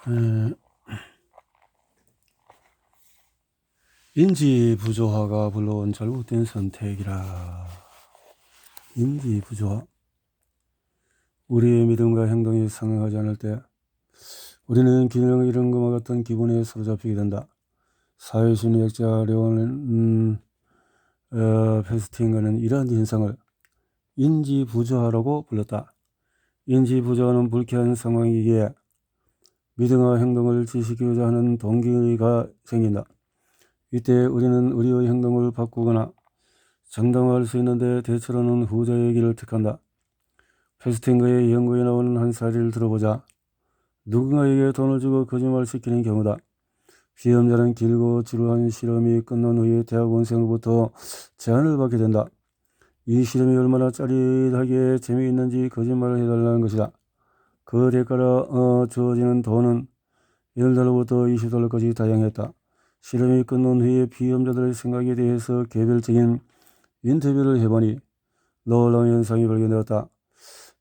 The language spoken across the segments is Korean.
에, 인지부조화가 불러온 잘못된 선택이라. 인지부조화. 우리의 믿음과 행동이 상응하지 않을 때 우리는 균형을 잃은 것과 같은 기분에 사로잡히게 된다. 사회심리학자 레온 페스팅거는 이러한 현상을 인지부조화라고 불렀다. 인지부조화는 불쾌한 상황이기에 믿음과 행동을 지시키고자 하는 동기가 생긴다. 이때 우리는 우리의 행동을 바꾸거나 정당화할 수 있는데 대체로는 후자의 길을 택한다. 페스팅거의 연구에 나오는 한 사례를 들어보자. 누군가에게 돈을 주고 거짓말시키는 경우다. 시험자는 길고 지루한 실험이 끝난 후에 대학원생으로부터 제안을 받게 된다. 이 실험이 얼마나 짜릿하게 재미있는지 거짓말을 해달라는 것이다. 그 대가로 주어지는 돈은 $10부터 $20까지 다양했다. 실험이 끝난 후에 피험자들의 생각에 대해서 개별적인 인터뷰를 해보니 놀라운 현상이 발견되었다.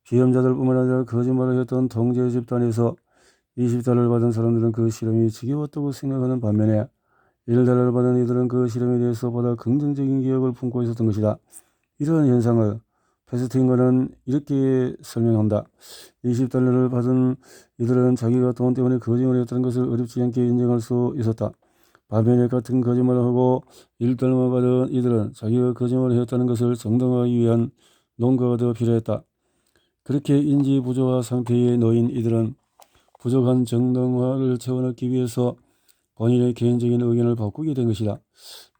피험자들뿐만 아니라 거짓말을 했던 동제 집단에서 $20를 받은 사람들은 그 실험이 지겨웠다고 생각하는 반면에 $1를 받은 이들은 그 실험에 대해서 보다 긍정적인 기억을 품고 있었던 것이다. 이러한 현상을 페스팅거는 이렇게 설명한다. $20를 받은 이들은 자기가 돈 때문에 거짓말을 했다는 것을 어렵지 않게 인정할 수 있었다. 반면에 같은 거짓말을 하고 $1만 받은 이들은 자기가 거짓말을 했다는 것을 정당화하기 위한 논거가 더 필요했다. 그렇게 인지부조화 상태에 놓인 이들은 부족한 정당화를 채워넣기 위해서 본인의 개인적인 의견을 바꾸게 된 것이다.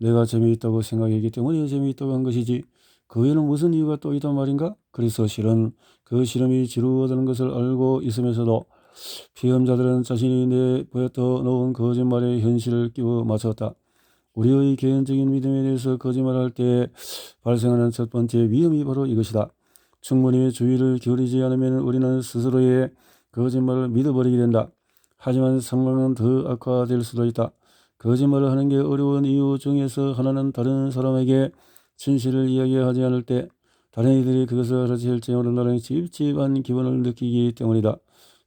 내가 재미있다고 생각했기 때문에 재미있다고 한 것이지 그 외에는 무슨 이유가 또 있단 말인가? 그래서 실은 그 실험이 지루하다는 것을 알고 있으면서도 피험자들은 자신이 내보였던 놓은 거짓말에 현실을 끼워 맞췄다. 우리의 개인적인 믿음에 대해서 거짓말할 때 발생하는 첫 번째 위험이 바로 이것이다. 충분히 주의를 기울이지 않으면 우리는 스스로의 거짓말을 믿어버리게 된다. 하지만 상황은 더 악화될 수도 있다. 거짓말을 하는 게 어려운 이유 중에서 하나는 다른 사람에게 진실을 이야기하지 않을 때 다른 이들이 그것을 알아챌지 모른다는 찝찝한 기분을 느끼기 때문이다.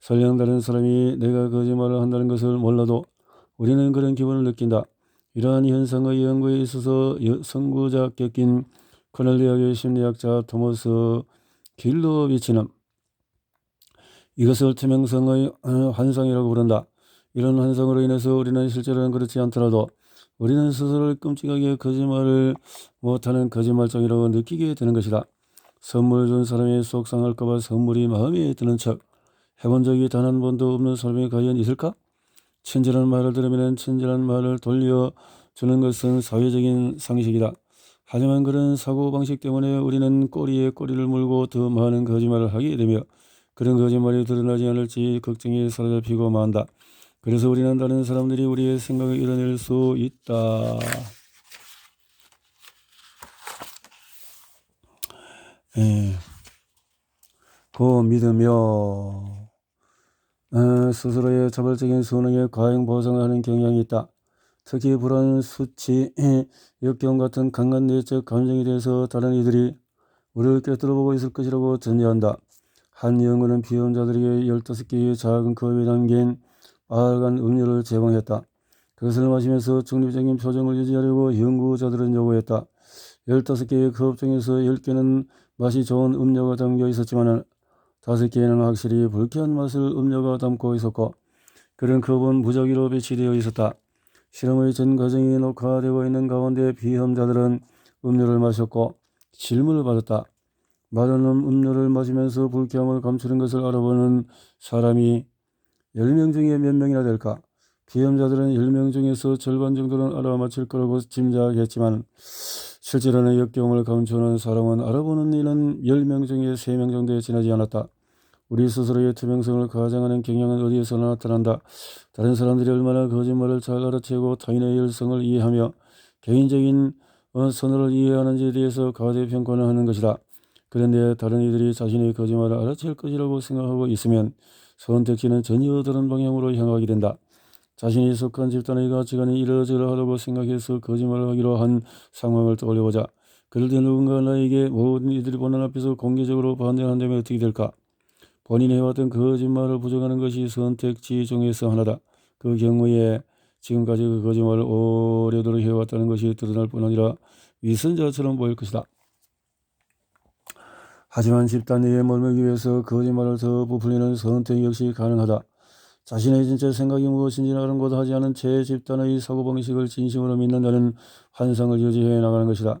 설령 다른 사람이 내가 거짓말을 한다는 것을 몰라도 우리는 그런 기분을 느낀다. 이러한 현상의 연구에 있어서 선구자 격인 코넬 대학의 심리학자 토머스 길로비치는 이것을 투명성의 환상이라고 부른다. 이런 환상으로 인해서 우리는 실제로는 그렇지 않더라도 우리는 스스로를 끔찍하게 거짓말을 못하는 거짓말쟁이라고 느끼게 되는 것이다. 선물 준 사람이 속상할까봐 선물이 마음에 드는 척 해본 적이 단 한 번도 없는 사람이 과연 있을까? 친절한 말을 들으면 친절한 말을 돌려주는 것은 사회적인 상식이다. 하지만 그런 사고방식 때문에 우리는 꼬리에 꼬리를 물고 더 많은 거짓말을 하게 되며 그런 거짓말이 드러나지 않을지 걱정에 사로잡히고 만다. 그래서 우리는 다른 사람들이 우리의 생각을 이뤄낼 수 있다. 고 믿으며 스스로의 자발적인 선행에 과잉 보상을 하는 경향이 있다. 특히 불안, 수치, 역경 같은 강한 내적 감정에 대해서 다른 이들이 우리를 꿰뚫어보고 있을 것이라고 전제한다. 한 연구는 피험자들에게 15개의 작은 컵에 담긴 빨간 음료를 제공했다. 그것을 마시면서 중립적인 표정을 유지하려고 연구자들은 요구했다. 15개의 컵 중에서 10개는 맛이 좋은 음료가 담겨 있었지만 5개에는 확실히 불쾌한 맛을 음료가 담고 있었고 그런 컵은 무작위로 배치되어 있었다. 실험의 전 과정이 녹화되고 있는 가운데 피험자들은 음료를 마셨고 질문을 받았다. 마른 음료를 마시면서 불쾌함을 감추는 것을 알아보는 사람이 10명 중에 몇 명이나 될까? 피험자들은 10명 중에서 절반 정도는 알아맞힐 거라고 짐작했지만 실제로는 역경을 감추는 사람은 알아보는 일은 10명 중에 3명 정도에 지나지 않았다. 우리 스스로의 투명성을 가장하는 경향은 어디에서 나타난다. 다른 사람들이 얼마나 거짓말을 잘 알아채고 타인의 열성을 이해하며 개인적인 선호를 이해하는지에 대해서 과대평가를 하는 것이다. 그런데 다른 이들이 자신의 거짓말을 알아챌 것이라고 생각하고 있으면 선택지는 전혀 다른 방향으로 향하게 된다. 자신이 속한 집단의 가치관이 이러저러하다고 생각해서 거짓말을 하기로 한 상황을 떠올려보자. 그럴 때 누군가 나에게 모든 이들이 보는 앞에서 공개적으로 반대한다면 어떻게 될까? 본인이 해왔던 거짓말을 부정하는 것이 선택지 중에서 하나다. 그 경우에 지금까지 그 거짓말을 오래도록 해왔다는 것이 드러날 뿐 아니라 위선자처럼 보일 것이다. 하지만 집단 내에 머물기 위해서 거짓말을 더 부풀리는 선택 역시 가능하다. 자신의 진짜 생각이 무엇인지 아랑곳하지 않은 채 집단의 사고방식을 진심으로 믿는다는 환상을 유지해 나가는 것이다.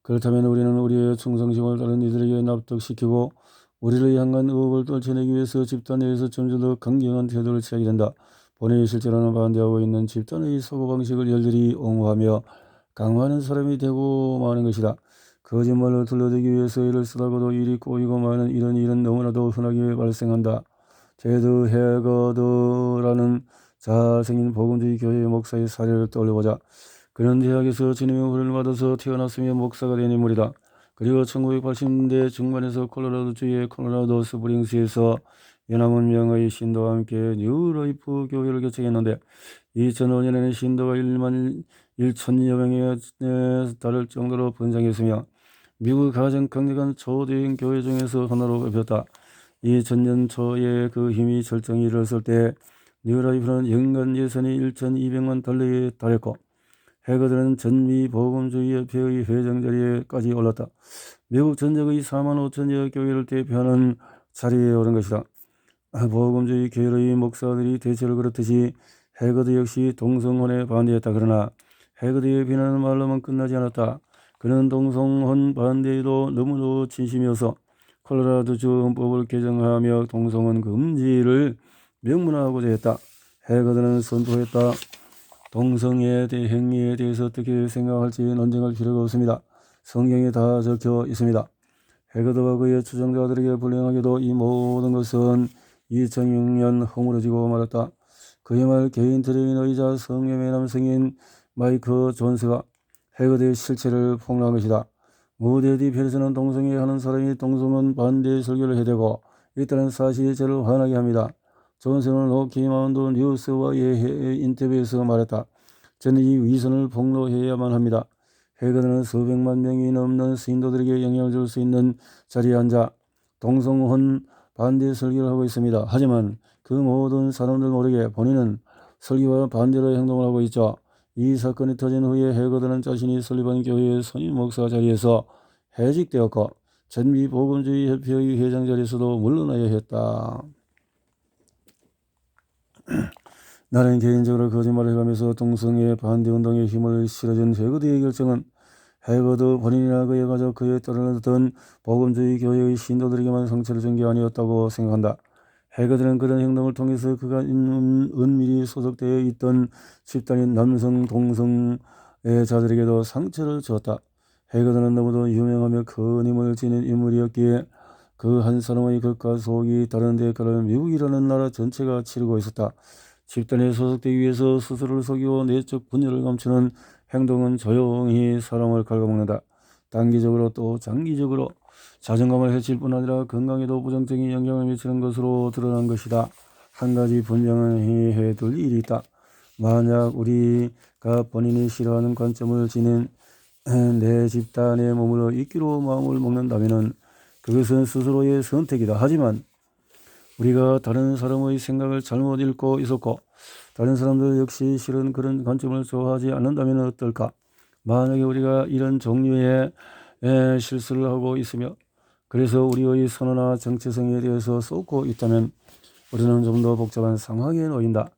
그렇다면 우리는 우리의 충성심을 다른 이들에게 납득시키고 우리를 향한 의혹을 떨쳐내기 위해서 집단 내에서 점점 더 강경한 태도를 취하게 된다. 본인이 실제로는 반대하고 있는 집단의 사고방식을 열렬히 옹호하며 강화하는 사람이 되고 마는 것이다. 거짓말로 둘러대기 위해서 일을 쓰다가도 일이 꼬이고 마는 이런 일은 너무나도 흔하게 발생한다. 제드 해거드라는 잘생긴 복음주의 교회의 목사의 사례를 떠올려보자. 그는 대학에서 주님의 훈련을 받아서 태어났으며 목사가 된 인물이다. 그리고 1980년대 중반에서 콜로라도주의 콜로라도 스프링스에서 연합문명의 신도와 함께 뉴라이프 교회를 개척했는데 2005년에는 신도가 1만 1천여 명에 달할 정도로 번창했으며 미국 가장 강력한 초대형 교회 중에서 하나로 꼽혔다. 2000년 초에 그 힘이 절정에 이르렀을 때 뉴라이프는 연간 예산이 1,200만 달러에 달했고 해거드는 전미 복음주의협회의 회장 자리에까지 올랐다. 미국 전역의 4만 5천여 교회를 대표하는 자리에 오른 것이다. 복음주의 교회의 목사들이 대체로 그렇듯이 해거드 역시 동성혼에 반대했다. 그러나 해거드의 비난은 말로만 끝나지 않았다. 그는 동성혼 반대에도 너무도 진심이어서 콜로라도주 헌법을 개정하며 동성혼 금지를 명문화하고자 했다. 해거드는 선포했다. 동성애 행위에 대해서 어떻게 생각할지 논쟁할 필요가 없습니다. 성경에 다 적혀 있습니다. 해거드와 그의 추종자들에게 불행하게도 이 모든 것은 2006년 허물어지고 말았다. 그의 말 개인 트레이너이자 성매매 남성인 마이크 존스가 해거드의 실체를 폭로한 것이다. 무대 뒤편에서는 동성애 하는 사람이 동성혼 반대 설교를 해대고 있다는 사실이 저를 화나게 합니다. 존스는 로키마운드 뉴스와의 인터뷰에서 말했다. 저는 이 위선을 폭로해야만 합니다. 해거드는 수백만 명이 넘는 신도들에게 영향을 줄 수 있는 자리에 앉아 동성혼 반대 설교를 하고 있습니다. 하지만 그 모든 사람들 모르게 본인은 설교와 반대로 행동을 하고 있죠. 이 사건이 터진 후에 해거드는 자신이 설립한 교회의 선임 목사 자리에서 해직되었고 전미 복음주의 협회의 회장 자리에서도 물러나야 했다. 나는 개인적으로 거짓말을 해가면서 동성애 반대운동에 힘을 실어준 해거드의 결정은 해거드 본인이나 그의 가족, 그에 따르던 복음주의 교회의 신도들에게만 상처를 준 게 아니었다고 생각한다. 해거드는 그런 행동을 통해서 그가 은밀히 소속되어 있던 집단인 남성 동성애자들에게도 상처를 주었다. 해거드는 너무도 유명하며 큰 힘을 지닌 인물이었기에 그 한 사람의 겉과 속이 다른 대가를 미국이라는 나라 전체가 치르고 있었다. 집단에 소속되기 위해서 스스로를 속이고 내적 분열을 감추는 행동은 조용히 사람을 갉아먹는다. 단기적으로 또 장기적으로 자존감을 해칠 뿐 아니라 건강에도 부정적인 영향을 미치는 것으로 드러난 것이다. 한 가지 분명히 해둘 일이 있다. 만약 우리가 본인이 싫어하는 관점을 지닌 내 집단에 머물러 있기로 마음을 먹는다면 그것은 스스로의 선택이다. 하지만 우리가 다른 사람의 생각을 잘못 읽고 있었고 다른 사람들 역시 실은 그런 관점을 좋아하지 않는다면 어떨까? 만약에 우리가 이런 종류의 실수를 하고 있으며 그래서 우리의 선호나 정체성에 대해서 쏟고 있다면 우리는 좀 더 복잡한 상황에 놓인다.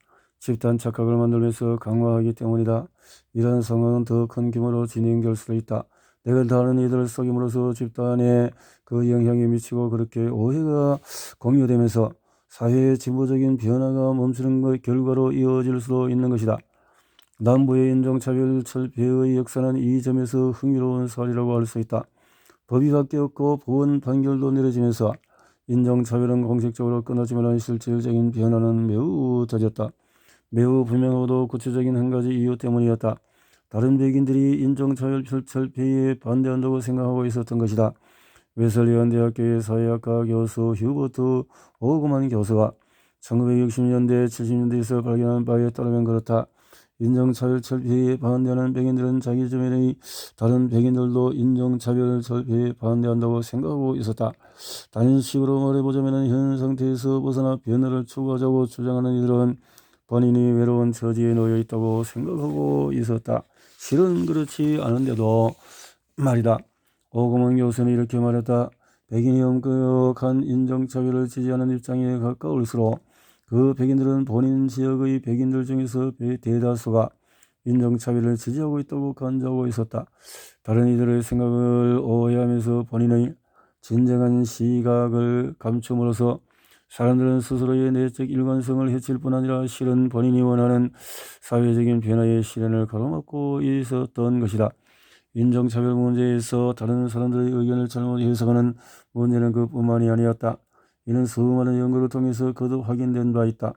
집단 착각을 만들면서 강화하기 때문이다. 이런 상황은 더 큰 규모로 진행될 수도 있다. 내가 다른 이들을 속임으로써 집단에 그 영향이 미치고 그렇게 오해가 공유되면서 사회의 진보적인 변화가 멈추는 것 결과로 이어질 수도 있는 것이다. 남부의 인종차별 철폐의 역사는 이 점에서 흥미로운 사례라고 할 수 있다. 법이 바뀌었고 보원 판결도 내려지면서 인종차별은 공식적으로 끊어지면 실질적인 변화는 매우 더뎠다. 매우 분명하고도 구체적인 한 가지 이유 때문이었다. 다른 백인들이 인종차별 철폐에 반대한다고 생각하고 있었던 것이다. 웨슬리안 대학교의 사회학과 교수 휴버트 오그만 교수가 1960년대 70년대에서 발견한 바에 따르면 그렇다. 인종차별 철폐에 반대하는 백인들은 자기 주변의 다른 백인들도 인종차별 철폐에 반대한다고 생각하고 있었다. 다른 식으로 말해보자면 현 상태에서 벗어나 변화를 추구하자고 주장하는 이들은 본인이 외로운 처지에 놓여 있다고 생각하고 있었다. 실은 그렇지 않은데도 말이다. 오금원 교수는 이렇게 말했다. 백인이 엄격한 인종차별을 지지하는 입장에 가까울수록 그 백인들은 본인 지역의 백인들 중에서 대다수가 인종차별을 지지하고 있다고 간주하고 있었다. 다른 이들의 생각을 오해하면서 본인의 진정한 시각을 감춤으로써 사람들은 스스로의 내적 일관성을 해칠 뿐 아니라 실은 본인이 원하는 사회적인 변화의 실현을 가로막고 있었던 것이다. 인종차별 문제에서 다른 사람들의 의견을 잘못 해석하는 문제는 그뿐만이 아니었다. 이는 수많은 연구를 통해서 거듭 확인된 바 있다.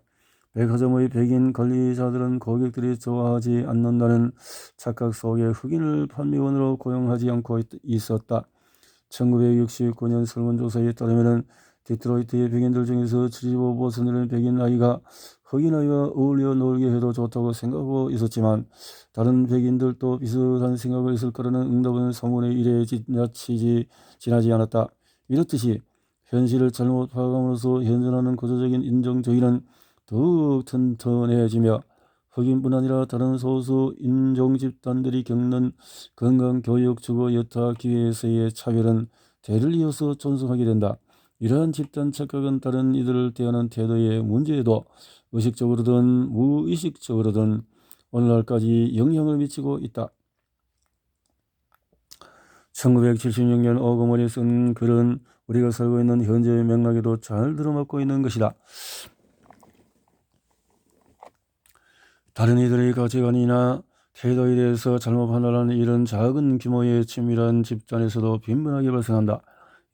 백화점의 백인 관리자들은 고객들이 좋아하지 않는다는 착각 속에 흑인을 판매원으로 고용하지 않고 있었다. 1969년 설문조사에 따르면 디트로이트의 백인들 중에서 75%는 백인 아이가 흑인 아이와 어울려 놀게 해도 좋다고 생각하고 있었지만 다른 백인들도 비슷한 생각을 했을 거라는 응답은 3분의 1에 지나지 않았다. 이렇듯이 현실을 잘못 파악함으로써 현존하는 구조적인 인종주의는 더욱 튼튼해지며 흑인뿐 아니라 다른 소수 인종 집단들이 겪는 건강, 교육, 주거, 여타 기회에서의 차별은 대를 이어서 존속하게 된다. 이러한 집단 착각은 다른 이들을 대하는 태도의 문제에도 의식적으로든 무의식적으로든 오늘날까지 영향을 미치고 있다. 1976년 오거머리 쓴 글은 우리가 살고 있는 현재의 맥락에도 잘 들어맞고 있는 것이다. 다른 이들의 가치관이나 태도에 대해서 잘못 판단하는 일은 작은 규모의 친밀한 집단에서도 빈번하게 발생한다.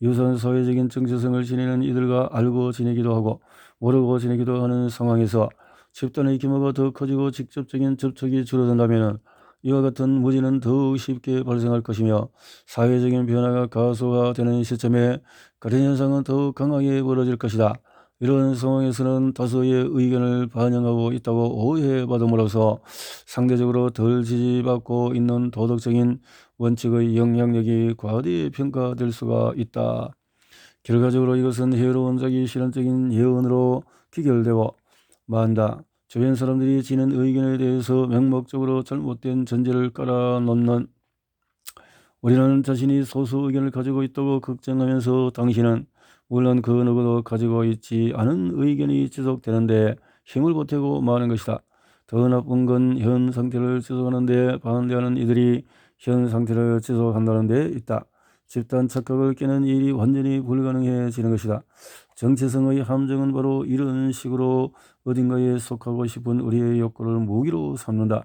유사한 사회적인 정체성을 지니는 이들과 알고 지내기도 하고 모르고 지내기도 하는 상황에서 집단의 규모가 더 커지고 직접적인 접촉이 줄어든다면 이와 같은 무지는 더욱 쉽게 발생할 것이며 사회적인 변화가 가속화되는 시점에 그런 현상은 더욱 강하게 벌어질 것이다. 이런 상황에서는 다수의 의견을 반영하고 있다고 오해받음으로써 상대적으로 덜 지지받고 있는 도덕적인 원칙의 영향력이 과대평가될 수가 있다. 결과적으로 이것은 해로운 자기 실현적인 예언으로 귀결되고 만다. 주변 사람들이 지닌 의견에 대해서 맹목적으로 잘못된 전제를 깔아놓는 우리는 자신이 소수 의견을 가지고 있다고 걱정하면서 당신은 물론 그 누구도 가지고 있지 않은 의견이 지속되는데 힘을 보태고 마는 것이다. 더 나쁜 건 현 상태를 지속하는데 반대하는 이들이 현 상태를 지속한다는 데 있다. 집단 착각을 깨는 일이 완전히 불가능해지는 것이다. 정체성의 함정은 바로 이런 식으로 어딘가에 속하고 싶은 우리의 욕구를 무기로 삼는다.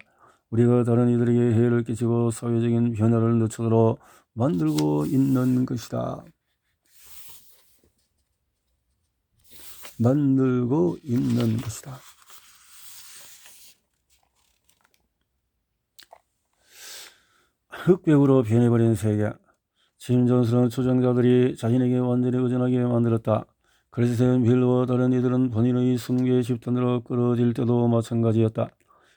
우리가 다른 이들에게 해를 끼치고 사회적인 변화를 늦추도록 만들고 있는 것이다. 흑백으로 변해버린 세계. 짐 존스는 추종자들이 자신에게 완전히 의존하게 만들었다. 그리스도인 빌와 다른 이들은 본인의 숭배 집단으로 끌어질 때도 마찬가지였다.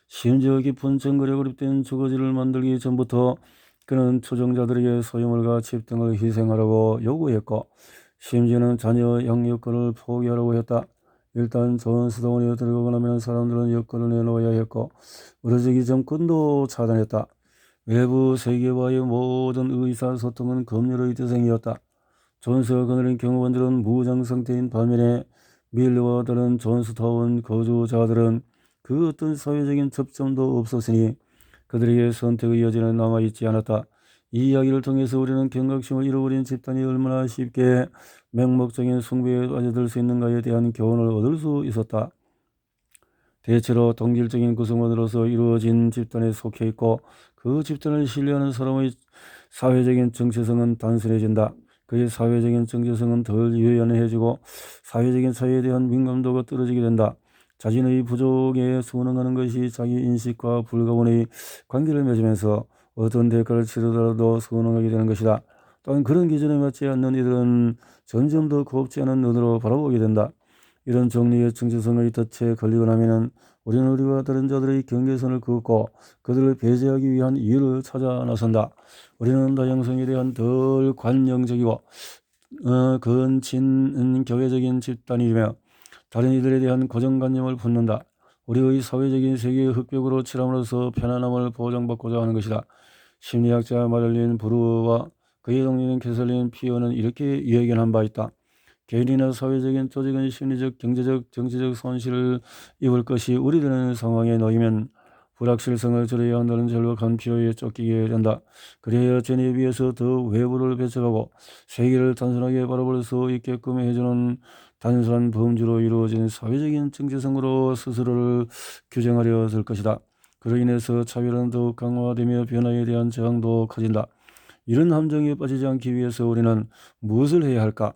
심지어 깊은 정글에 고립된 주거지를 만들기 전부터 그는 추종자들에게 소유물과 집 등을 희생하라고 요구했고 심지어는 자녀 양육권을 포기하라고 했다. 일단 좋은 수도원에 들어가고 나면 사람들은 여권을 내놓아야 했고 의료적인 정권도 차단했다. 외부 세계와의 모든 의사소통은 검열의 대상이었다. 존스가 거느린 경호원들은 무장 상태인 반면에 밀러와 다른 존스타운 거주자들은 그 어떤 사회적인 접점도 없었으니 그들에게 선택의 여지는 남아있지 않았다. 이 이야기를 통해서 우리는 경각심을 잃어버린 집단이 얼마나 쉽게 맹목적인 숭배에 빠져들 수 있는가에 대한 교훈을 얻을 수 있었다. 대체로 동질적인 구성원으로서 이루어진 집단에 속해 있고 그 집단을 신뢰하는 사람의 사회적인 정체성은 단순해진다. 그의 사회적인 정체성은 덜 유연해지고 사회적인 차이에 대한 민감도가 떨어지게 된다. 자신의 부족에 순응하는 것이 자기 인식과 불가분의 관계를 맺으면서 어떤 대가를 치르더라도 순응하게 되는 것이다. 또한 그런 기준에 맞지 않는 이들은 점점 더 곱지 않은 눈으로 바라보게 된다. 이런 종류의 정체성의 덫에 걸리고 나면 우리는 우리와 다른 자들의 경계선을 그었고 그들을 배제하기 위한 이유를 찾아 나선다. 우리는 다양성에 대한 덜 관용적이고 근친 교회적인 집단이며 다른 이들에 대한 고정관념을 품는다. 우리의 사회적인 세계의 흑벽으로 칠함으로써 편안함을 보장받고자 하는 것이다. 심리학자 마를린 브루어와 그의 동료인 캐슬린 피어는 이렇게 이야기한 바 있다. 개인이나 사회적인 조직은 심리적, 경제적, 정치적 손실을 입을 것이 우려되는 상황에 놓이면 불확실성을 줄여야 한다는 절박한 필요에 쫓기게 된다. 그래야 전에 비해서 더 외부를 배척하고 세계를 단순하게 바라볼 수 있게끔 해주는 단순한 범주로 이루어진 사회적인 정체성으로 스스로를 규정하려 들 것이다. 그로 인해서 차별은 더욱 강화되며 변화에 대한 저항도 커진다. 이런 함정에 빠지지 않기 위해서 우리는 무엇을 해야 할까?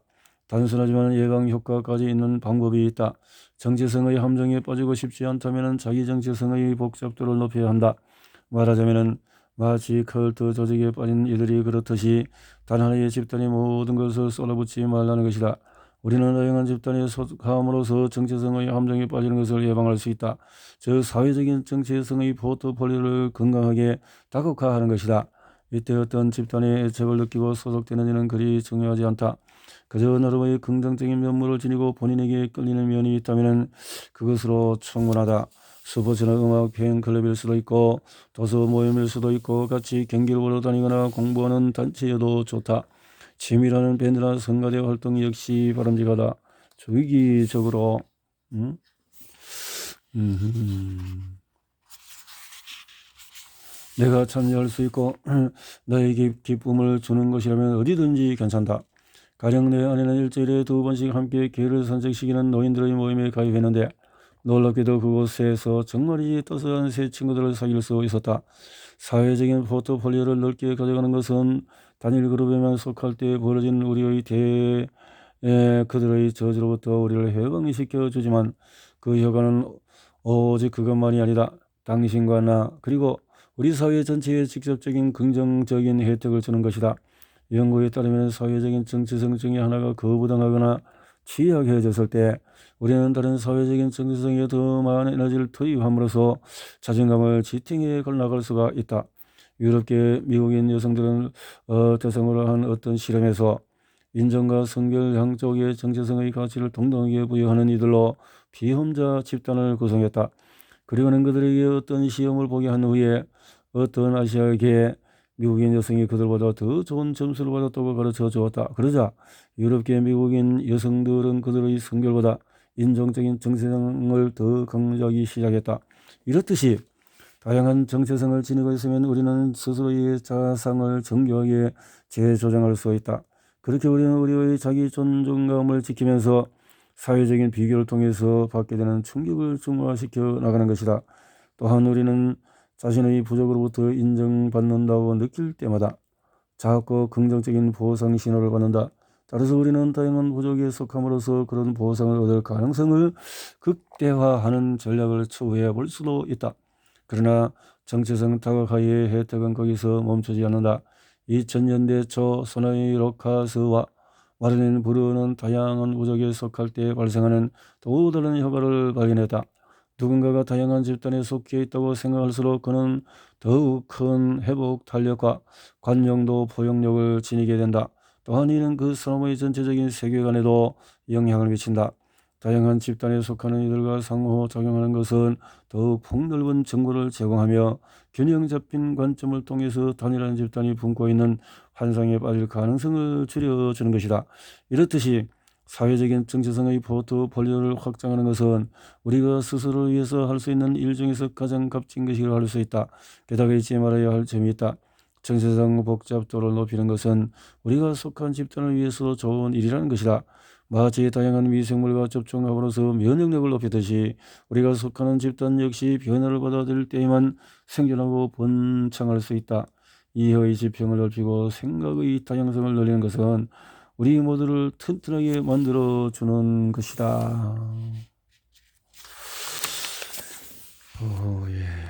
단순하지만 예방 효과까지 있는 방법이 있다. 정체성의 함정에 빠지고 싶지 않다면 자기 정체성의 복잡도를 높여야 한다. 말하자면 마치 컬트 조직에 빠진 이들이 그렇듯이 단 하나의 집단이 모든 것을 쏟아붓지 말라는 것이다. 우리는 다양한 집단에 속함으로써 정체성의 함정에 빠지는 것을 예방할 수 있다. 즉 사회적인 정체성의 포트폴리오를 건강하게 다각화하는 것이다. 이때 어떤 집단에 애착을 느끼고 소속되는지는 그리 중요하지 않다. 그저 나름의 긍정적인 면모를 지니고 본인에게 끌리는 면이 있다면 그것으로 충분하다. 스포츠나 음악, 팬클럽일 수도 있고 도서 모임일 수도 있고 같이 경기를 보러 다니거나 공부하는 단체여도 좋다. 취미라는 밴드나 성가대 활동 역시 바람직하다. 주기적으로 내가 참여할 수 있고 나에게 기쁨을 주는 것이라면 어디든지 괜찮다. 가령 내 아내는 일주일에 2번씩 함께 개를 산책시키는 노인들의 모임에 가입했는데 놀랍게도 그곳에서 정말이지 따스한 새 친구들을 사귈 수 있었다. 사회적인 포트폴리오를 넓게 가져가는 것은 단일 그룹에만 속할 때 벌어진 우리의 그들의 저주로부터 우리를 해방시켜 주지만 그 효과는 오직 그것만이 아니다. 당신과 나 그리고 우리 사회 전체에 직접적인 긍정적인 혜택을 주는 것이다. 연구에 따르면 사회적인 정체성 중에 하나가 거부당하거나 취약해졌을 때 우리는 다른 사회적인 정체성에 더 많은 에너지를 투입함으로써 자존감을 지탱해 나갈 수가 있다. 유럽계 미국인 여성들은 대상으로 한 어떤 실험에서 인종과 성별 양쪽의 정체성의 가치를 동등하게 부여하는 이들로 비혼자 집단을 구성했다. 그리고는 그들에게 어떤 시험을 보게 한 후에 어떤 아시아계 미국인 여성이 그들보다 더 좋은 점수를 받았다고 가르쳐 주었다. 그러자 유럽계 미국인 여성들은 그들의 성별보다 인종적인 정체성을 더 강조하기 시작했다. 이렇듯이 다양한 정체성을 지니고 있으면 우리는 스스로의 자상을 정교하게 재조정할 수 있다. 그렇게 우리는 우리의 자기 존중감을 지키면서 사회적인 비교를 통해서 받게 되는 충격을 중화시켜 나가는 것이다. 또한 우리는 자신의 부족으로부터 인정받는다고 느낄 때마다 작고 긍정적인 보상 신호를 받는다. 따라서 우리는 다양한 부족에 속함으로써 그런 보상을 얻을 가능성을 극대화하는 전략을 추구해 볼 수도 있다. 그러나 정체성 다각화의 혜택은 거기서 멈추지 않는다. 2000년대 초 소나이 로카스와 마를린 브루어는 다양한 부족에 속할 때 발생하는 또 다른 효과를 발견했다. 누군가가 다양한 집단에 속해 있다고 생각할수록 그는 더욱 큰 회복 탄력과 관용도 포용력을 지니게 된다. 또한 이는 그 사람의 전체적인 세계관에도 영향을 미친다. 다양한 집단에 속하는 이들과 상호작용하는 것은 더욱 폭넓은 정보를 제공하며 균형 잡힌 관점을 통해서 단일한 집단이 품고 있는 환상에 빠질 가능성을 줄여주는 것이다. 이렇듯이 사회적인 정체성의 포트폴리오를 확장하는 것은 우리가 스스로를 위해서 할 수 있는 일 중에서 가장 값진 것이라고 할 수 있다. 게다가 잊지 말아야 할 점이 있다. 정체성 복잡도를 높이는 것은 우리가 속한 집단을 위해서 좋은 일이라는 것이다. 마치 다양한 미생물과 접촉함으로써 면역력을 높이듯이 우리가 속하는 집단 역시 변화를 받아들일 때에만 생존하고 번창할 수 있다. 이해의 지평을 넓히고 생각의 다양성을 늘리는 것은 우리 모두를 튼튼하게 만들어주는 것이다. 예.